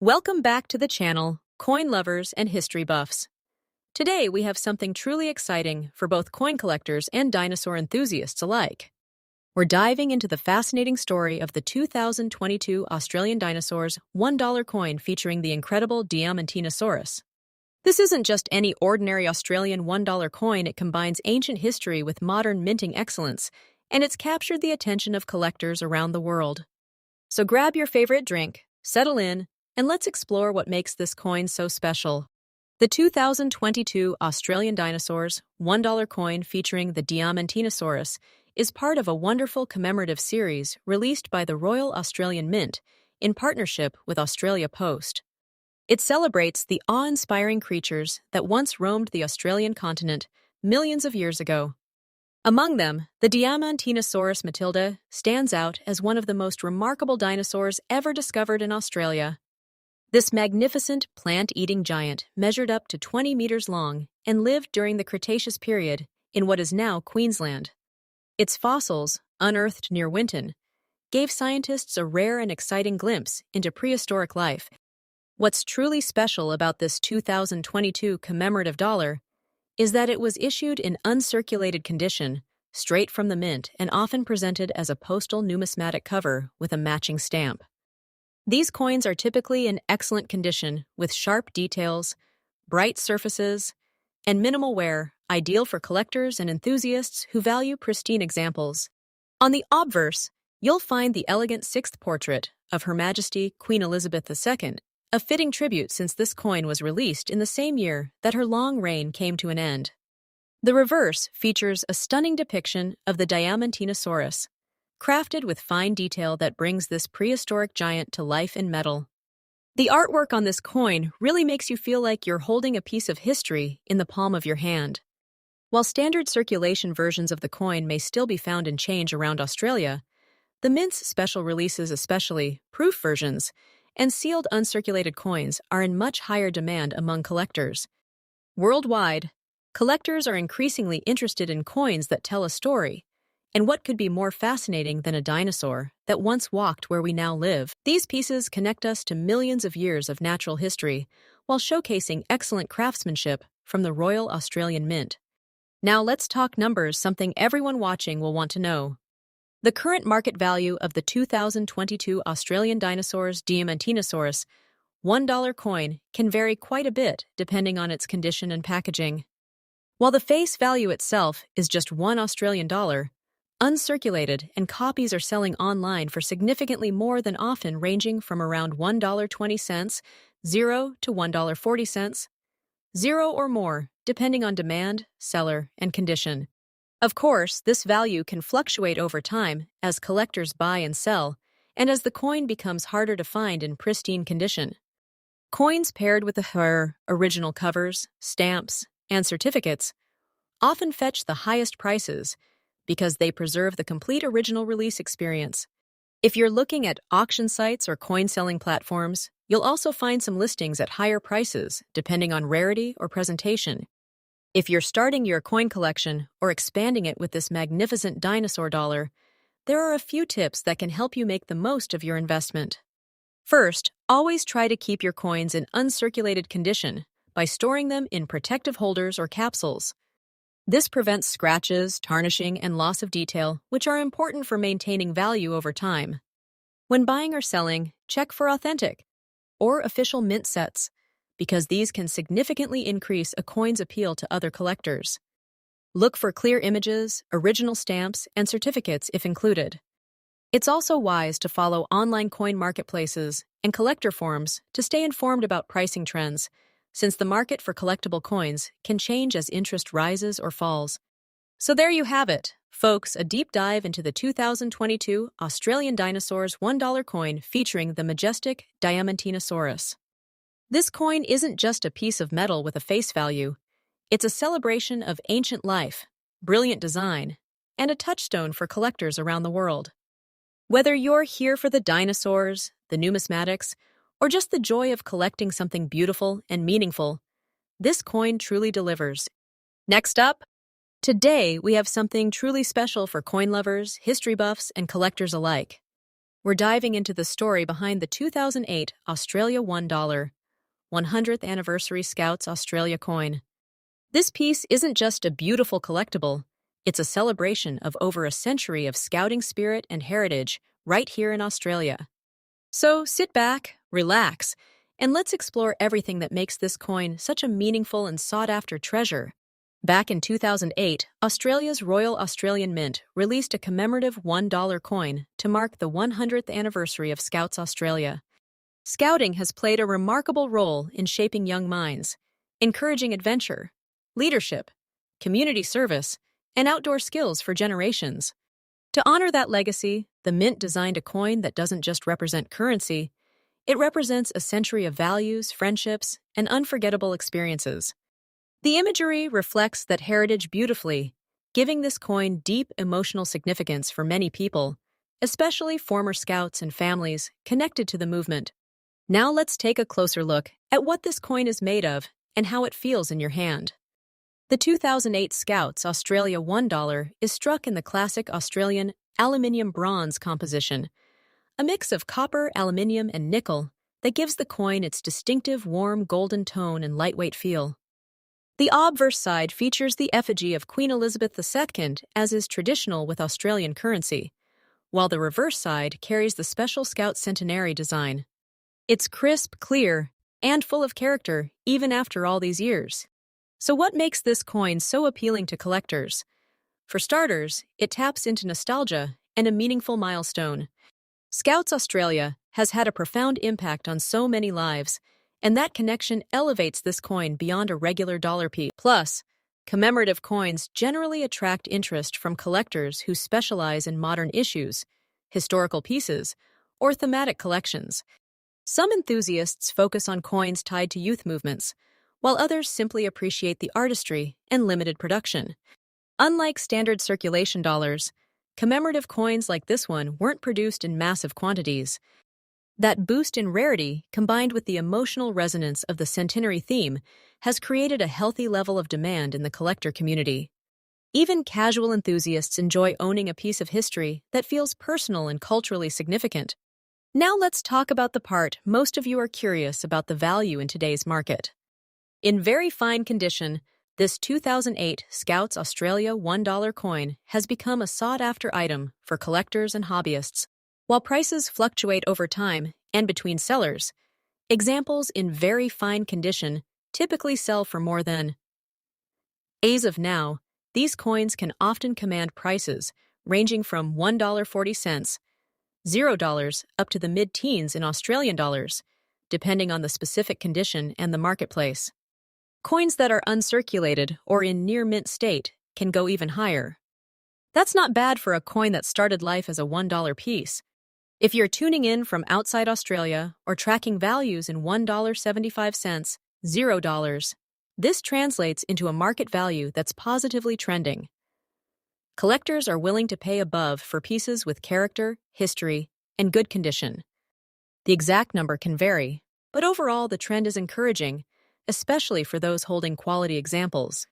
Welcome back to the channel, coin lovers and history buffs. Today we have something truly exciting for both coin collectors and dinosaur enthusiasts alike. We're diving into the fascinating story of the 2022 Australian dinosaurs $1 coin featuring the incredible Diamantinosaurus. This isn't just any ordinary Australian $1 coin, it combines ancient history with modern minting excellence, and it's captured the attention of collectors around the world. So grab your favorite drink, settle in, and let's explore what makes this coin so special. The 2022 Australian Dinosaurs $1 coin featuring the Diamantinosaurus is part of a wonderful commemorative series released by the Royal Australian Mint in partnership with Australia Post. It celebrates the awe-inspiring creatures that once roamed the Australian continent millions of years ago. Among them, the Diamantinosaurus matilda stands out as one of the most remarkable dinosaurs ever discovered in Australia. This magnificent plant-eating giant measured up to 20 meters long and lived during the Cretaceous period in what is now Queensland. Its fossils, unearthed near Winton, gave scientists a rare and exciting glimpse into prehistoric life. What's truly special about this 2022 commemorative dollar is that it was issued in uncirculated condition, straight from the mint, and often presented as a postal numismatic cover with a matching stamp. These coins are typically in excellent condition, with sharp details, bright surfaces, and minimal wear, ideal for collectors and enthusiasts who value pristine examples. On the obverse, you'll find the elegant sixth portrait of Her Majesty Queen Elizabeth II, a fitting tribute since this coin was released in the same year that her long reign came to an end. The reverse features a stunning depiction of the Diamantinosaurus, crafted with fine detail that brings this prehistoric giant to life in metal. The artwork on this coin really makes you feel like you're holding a piece of history in the palm of your hand. While standard circulation versions of the coin may still be found in change around Australia, the Mint's special releases, especially proof versions, and sealed uncirculated coins are in much higher demand among collectors. Worldwide, collectors are increasingly interested in coins that tell a story. And what could be more fascinating than a dinosaur that once walked where we now live? These pieces connect us to millions of years of natural history while showcasing excellent craftsmanship from the Royal Australian Mint. Now let's talk numbers, something everyone watching will want to know. The current market value of the 2022 Australian Dinosaurs Diamantinosaurus $1 coin can vary quite a bit depending on its condition and packaging. While the face value itself is just $1 Australian, uncirculated and copies are selling online for significantly more than, often ranging from around $1.20, 0 to $1.40, 0 or more, depending on demand, seller, and condition. Of course, this value can fluctuate over time as collectors buy and sell, and as the coin becomes harder to find in pristine condition. Coins paired with the original covers, stamps, and certificates often fetch the highest prices because they preserve the complete original release experience. If you're looking at auction sites or coin-selling platforms, you'll also find some listings at higher prices, depending on rarity or presentation. If you're starting your coin collection or expanding it with this magnificent dinosaur dollar, there are a few tips that can help you make the most of your investment. First, always try to keep your coins in uncirculated condition by storing them in protective holders or capsules. This prevents scratches, tarnishing, and loss of detail, which are important for maintaining value over time. When buying or selling, check for authentic or official mint sets, because these can significantly increase a coin's appeal to other collectors. Look for clear images, original stamps, and certificates if included. It's also wise to follow online coin marketplaces and collector forums to stay informed about pricing trends, since the market for collectible coins can change as interest rises or falls. So there you have it, folks, a deep dive into the 2022 Australian Dinosaurs $1 coin featuring the majestic Diamantinosaurus. This coin isn't just a piece of metal with a face value. It's a celebration of ancient life, brilliant design, and a touchstone for collectors around the world. Whether you're here for the dinosaurs, the numismatics, or just the joy of collecting something beautiful and meaningful, this coin truly delivers. Next up, today we have something truly special for coin lovers, history buffs, and collectors alike. we're diving into the story behind the 2008 Australia $1 100th Anniversary Scouts Australia coin. This piece isn't just a beautiful collectible, it's a celebration of over a century of scouting spirit and heritage right here in Australia. So sit back, relax, and let's explore everything that makes this coin such a meaningful and sought-after treasure. Back in 2008, Australia's Royal Australian Mint released a commemorative $1 coin to mark the 100th anniversary of Scouts Australia. Scouting has played a remarkable role in shaping young minds, encouraging adventure, leadership, community service, and outdoor skills for generations. To honor that legacy, the Mint designed a coin that doesn't just represent currency, it represents a century of values, friendships, and unforgettable experiences. The imagery reflects that heritage beautifully, giving this coin deep emotional significance for many people, especially former scouts and families connected to the movement. Now let's take a closer look at what this coin is made of and how it feels in your hand. The 2008 Scouts Australia $1 is struck in the classic Australian aluminium-bronze composition, a mix of copper, aluminium, and nickel that gives the coin its distinctive warm golden tone and lightweight feel. The obverse side features the effigy of Queen Elizabeth II, as is traditional with Australian currency, while the reverse side carries the special Scout centenary design. It's crisp, clear, and full of character, even after all these years. So what makes this coin so appealing to collectors? For starters, it taps into nostalgia and a meaningful milestone. Scouts Australia has had a profound impact on so many lives, and that connection elevates this coin beyond a regular dollar piece. Plus, commemorative coins generally attract interest from collectors who specialize in modern issues, historical pieces, or thematic collections. Some enthusiasts focus on coins tied to youth movements, while others simply appreciate the artistry and limited production. Unlike standard circulation dollars, commemorative coins like this one weren't produced in massive quantities. That boost in rarity, combined with the emotional resonance of the centenary theme, has created a healthy level of demand in the collector community. Even casual enthusiasts enjoy owning a piece of history that feels personal and culturally significant. Now let's talk about the part most of you are curious about: the value in today's market. In very fine condition, this 2008 Scouts Australia $1 coin has become a sought-after item for collectors and hobbyists. While prices fluctuate over time and between sellers, examples in very fine condition typically sell for more than. As of now, these coins can often command prices ranging from $1.40, $0 up to the mid-teens in Australian dollars, depending on the specific condition and the marketplace. Coins that are uncirculated or in near-mint state can go even higher. That's not bad for a coin that started life as a $1 piece. If you're tuning in from outside Australia or tracking values in $1.75, $0, this translates into a market value that's positively trending. Collectors are willing to pay above for pieces with character, history, and good condition. The exact number can vary, but overall the trend is encouraging, especially for those holding quality examples.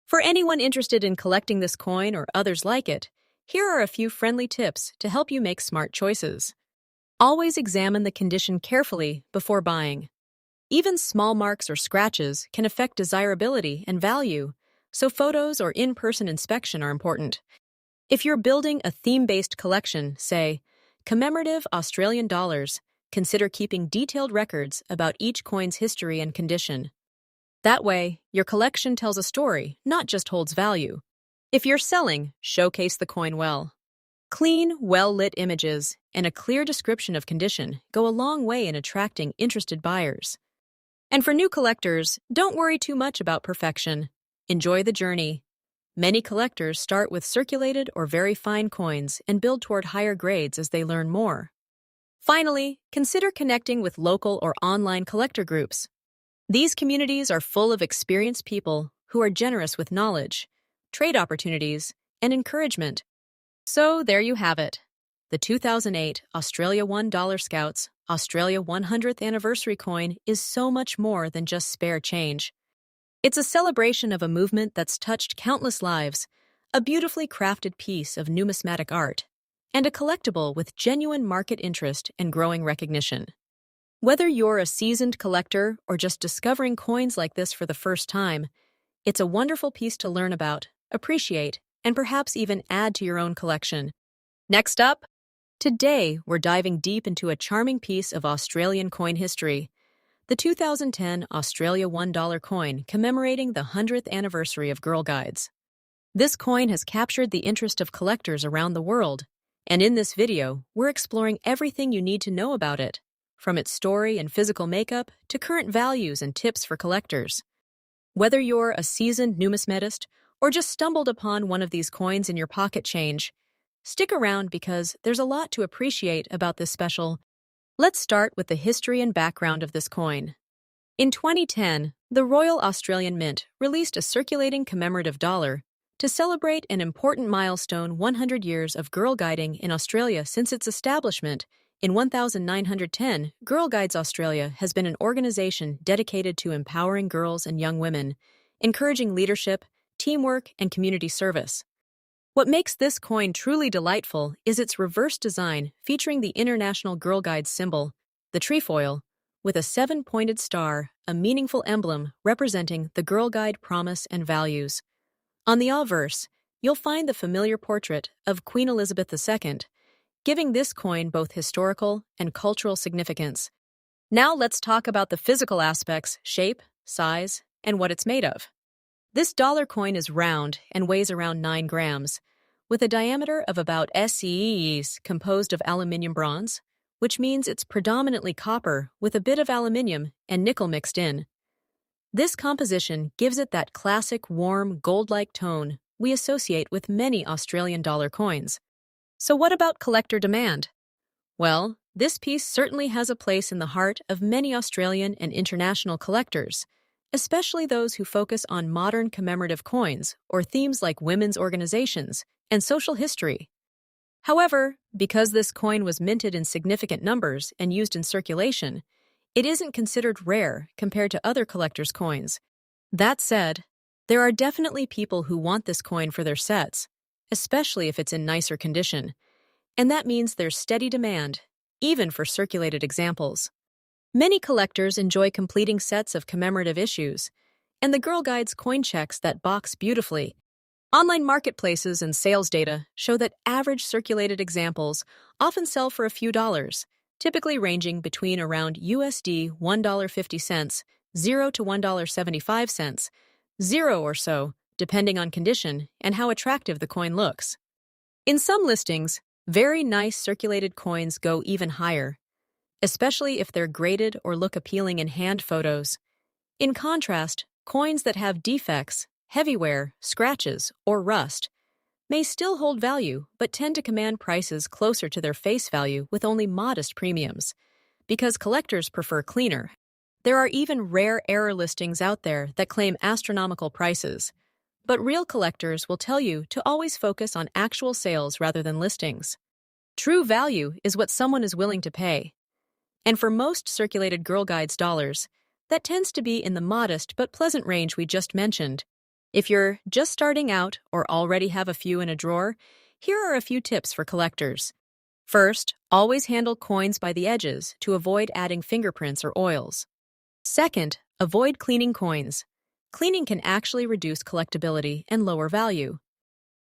For anyone interested in collecting this coin or others like it, here are a few friendly tips to help you make smart choices. Always examine the condition carefully before buying. Even small marks or scratches can affect desirability and value, so photos or in-person inspection are important. If you're building a theme-based collection, say, commemorative Australian dollars, consider keeping detailed records about each coin's history and condition. That way, your collection tells a story, not just holds value. If you're selling, showcase the coin well. Clean, well-lit images and a clear description of condition go a long way in attracting interested buyers. And for new collectors, don't worry too much about perfection. Enjoy the journey. Many collectors start with circulated or very fine coins and build toward higher grades as they learn more. Finally, consider connecting with local or online collector groups. These communities are full of experienced people who are generous with knowledge, trade opportunities, and encouragement. So there you have it. The 2008 Australia $1 Scouts Australia 100th Anniversary coin is so much more than just spare change. It's a celebration of a movement that's touched countless lives, a beautifully crafted piece of numismatic art. and a collectible with genuine market interest and growing recognition. Whether you're a seasoned collector or just discovering coins like this for the first time, it's a wonderful piece to learn about, appreciate, and perhaps even add to your own collection. Next up, today we're diving deep into a charming piece of Australian coin history, the 2010 Australia $1 coin commemorating the 100th anniversary of Girl Guides. This coin has captured the interest of collectors around the world, and in this video, we're exploring everything you need to know about it, from its story and physical makeup to current values and tips for collectors. Whether you're a seasoned numismatist or just stumbled upon one of these coins in your pocket change, stick around because there's a lot to appreciate about this special. Let's start with the history and background of this coin. In 2010, the Royal Australian Mint released a circulating commemorative dollar to celebrate an important milestone: 100 years of Girl Guiding in Australia. Since its establishment in 1910, Girl Guides Australia has been an organization dedicated to empowering girls and young women, encouraging leadership, teamwork, and community service. What makes this coin truly delightful is its reverse design, featuring the International Girl Guides symbol, the trefoil, with a 7-pointed star, a meaningful emblem representing the Girl Guide promise and values. On the obverse, you'll find the familiar portrait of Queen Elizabeth II, giving this coin both historical and cultural significance. Now let's talk about the physical aspects: shape, size, and what it's made of. This dollar coin is round and weighs around 9 grams, with a diameter of about SEEs, composed of aluminium-bronze, which means it's predominantly copper with a bit of aluminium and nickel mixed in. This composition gives it that classic warm, gold-like tone we associate with many Australian dollar coins. So what about collector demand? Well, this piece certainly has a place in the heart of many Australian and international collectors, especially those who focus on modern commemorative coins or themes like women's organizations and social history. However, because this coin was minted in significant numbers and used in circulation, it isn't considered rare compared to other collectors' coins. That said, there are definitely people who want this coin for their sets, especially if it's in nicer condition, and that means there's steady demand, even for circulated examples. Many collectors enjoy completing sets of commemorative issues, and the Girl Guides coin checks that box beautifully. Online marketplaces and sales data show that average circulated examples often sell for a few dollars, typically ranging between around USD $1.50, 0 to $1.75, 0 or so, depending on condition and how attractive the coin looks. In some listings, very nice circulated coins go even higher, especially if they're graded or look appealing in hand photos. In contrast, coins that have defects, heavy wear, scratches, or rust may still hold value but tend to command prices closer to their face value with only modest premiums, because collectors prefer cleaner. There are even rare error listings out there that claim astronomical prices, but real collectors will tell you to always focus on actual sales rather than listings. True value is what someone is willing to pay. And for most circulated Girl Guides dollars, that tends to be in the modest but pleasant range we just mentioned. If you're just starting out or already have a few in a drawer, here are a few tips for collectors. First, always handle coins by the edges to avoid adding fingerprints or oils. Second, avoid cleaning coins. Cleaning can actually reduce collectability and lower value.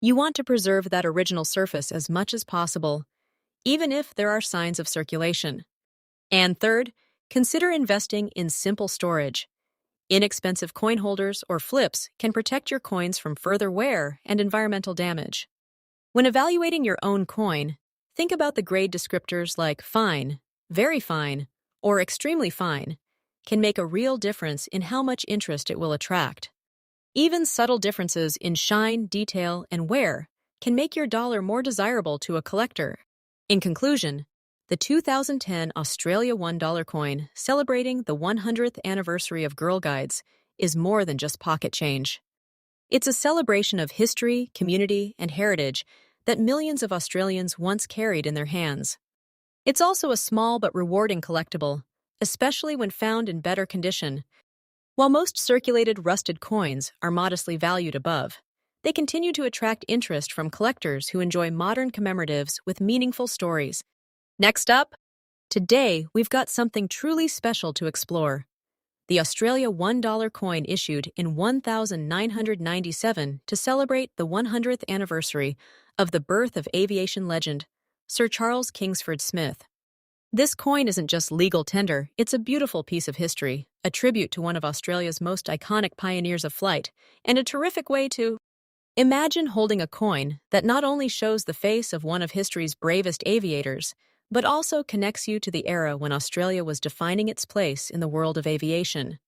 You want to preserve that original surface as much as possible, even if there are signs of circulation. And third, consider investing in simple storage. Inexpensive coin holders or flips can protect your coins from further wear and environmental damage. When evaluating your own coin, think about the grade descriptors like fine, very fine, or extremely fine can make a real difference in how much interest it will attract. Even subtle differences in shine, detail, and wear can make your dollar more desirable to a collector. In conclusion, the 2010 Australia $1 coin, celebrating the 100th anniversary of Girl Guides, is more than just pocket change. It's a celebration of history, community, and heritage that millions of Australians once carried in their hands. It's also a small but rewarding collectible, especially when found in better condition. While most circulated rusted coins are modestly valued above, they continue to attract interest from collectors who enjoy modern commemoratives with meaningful stories. Next up, today we've got something truly special to explore. The Australia $1 coin issued in 1997 to celebrate the 100th anniversary of the birth of aviation legend Sir Charles Kingsford Smith. This coin isn't just legal tender, it's a beautiful piece of history, a tribute to one of Australia's most iconic pioneers of flight, and a terrific way to imagine holding a coin that not only shows the face of one of history's bravest aviators, but also connects you to the era when Australia was defining its place in the world of aviation.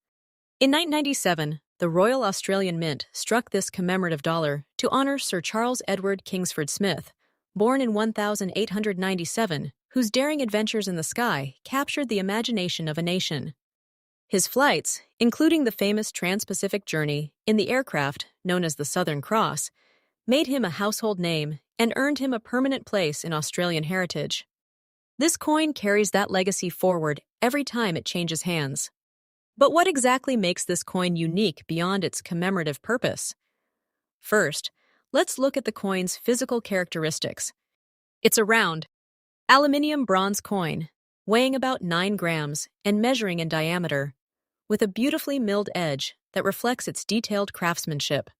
In 1997, the Royal Australian Mint struck this commemorative dollar to honor Sir Charles Edward Kingsford Smith, born in 1897, whose daring adventures in the sky captured the imagination of a nation. His flights, including the famous trans-Pacific journey in the aircraft known as the Southern Cross, made him a household name and earned him a permanent place in Australian heritage. This coin carries that legacy forward every time it changes hands. But what exactly makes this coin unique beyond its commemorative purpose? First, let's look at the coin's physical characteristics. It's a round, aluminium-bronze coin, weighing about 9 grams and measuring in diameter, with a beautifully milled edge that reflects its detailed craftsmanship.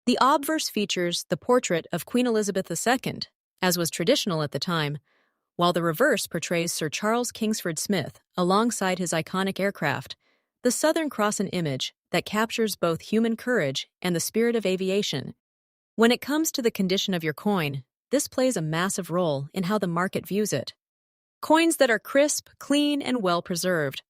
The obverse features the portrait of Queen Elizabeth II, as was traditional at the time, while the reverse portrays Sir Charles Kingsford Smith alongside his iconic aircraft, the Southern Cross, an image that captures both human courage and the spirit of aviation. When it comes to the condition of your coin, this plays a massive role in how the market views it. Coins that are crisp, clean, and well-preserved.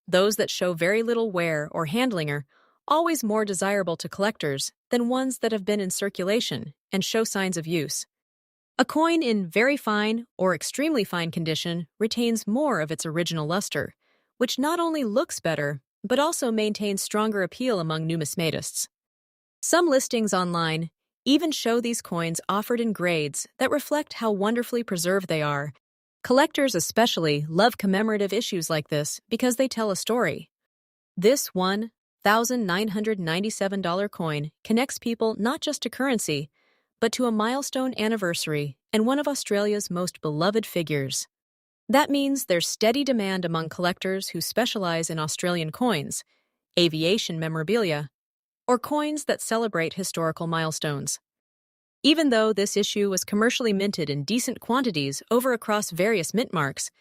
Those that show very little wear or handling are always more desirable to collectors than ones that have been in circulation and show signs of use. A coin in very fine or extremely fine condition retains more of its original luster, which not only looks better, but also maintains stronger appeal among numismatists. Some listings online even show these coins offered in grades that reflect how wonderfully preserved they are. Collectors especially love commemorative issues like this because they tell a story. This $1,997 coin connects people not just to currency, but to a milestone anniversary and one of Australia's most beloved figures. That means there's steady demand among collectors who specialize in Australian coins, aviation memorabilia, or coins that celebrate historical milestones. Even though this issue was commercially minted in decent quantities across various mint marks,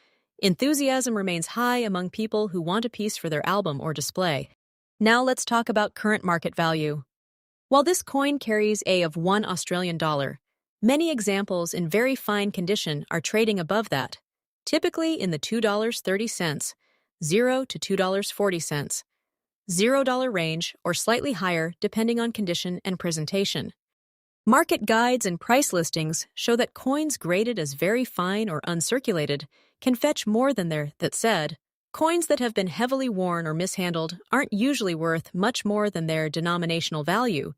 enthusiasm remains high among people who want a piece for their album or display. Now let's talk about current market value. While this coin carries of $1 Australian, many examples in very fine condition are trading above that, typically in the $2.30, $0 to $2.40, $0 range, or slightly higher depending on condition and presentation. Market guides and price listings show that coins graded as very fine or uncirculated can fetch more than that said. Coins that have been heavily worn or mishandled aren't usually worth much more than their denominational value,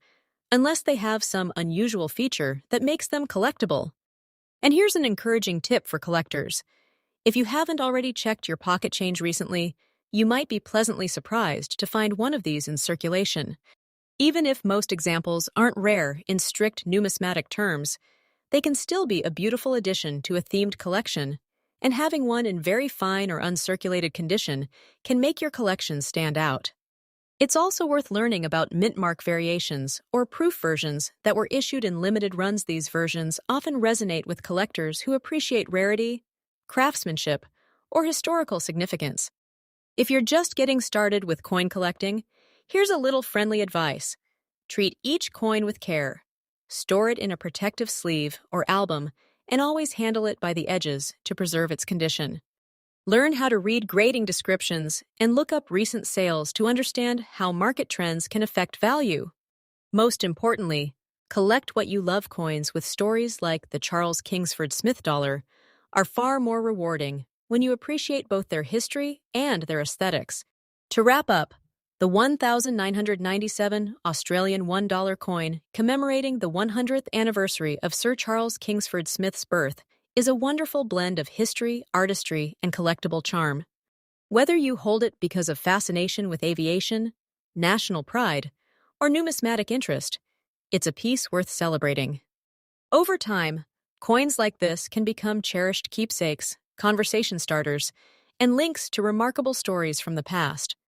unless they have some unusual feature that makes them collectible. And here's an encouraging tip for collectors. If you haven't already checked your pocket change recently, you might be pleasantly surprised to find one of these in circulation. Even if most examples aren't rare in strict numismatic terms, they can still be a beautiful addition to a themed collection, and having one in very fine or uncirculated condition can make your collection stand out. It's also worth learning about mint mark variations or proof versions that were issued in limited runs. These versions often resonate with collectors who appreciate rarity, craftsmanship, or historical significance. If you're just getting started with coin collecting, here's a little friendly advice. Treat each coin with care. Store it in a protective sleeve or album, and always handle it by the edges to preserve its condition. Learn how to read grading descriptions and look up recent sales to understand how market trends can affect value. Most importantly, collect what you love. Coins with stories like the Charles Kingsford Smith dollar are far more rewarding when you appreciate both their history and their aesthetics. To wrap up, the 1997 Australian $1 coin commemorating the 100th anniversary of Sir Charles Kingsford Smith's birth is a wonderful blend of history, artistry, and collectible charm. Whether you hold it because of fascination with aviation, national pride, or numismatic interest, It's a piece worth celebrating. Over time, coins like this can become cherished keepsakes, conversation starters, and links to remarkable stories from the past.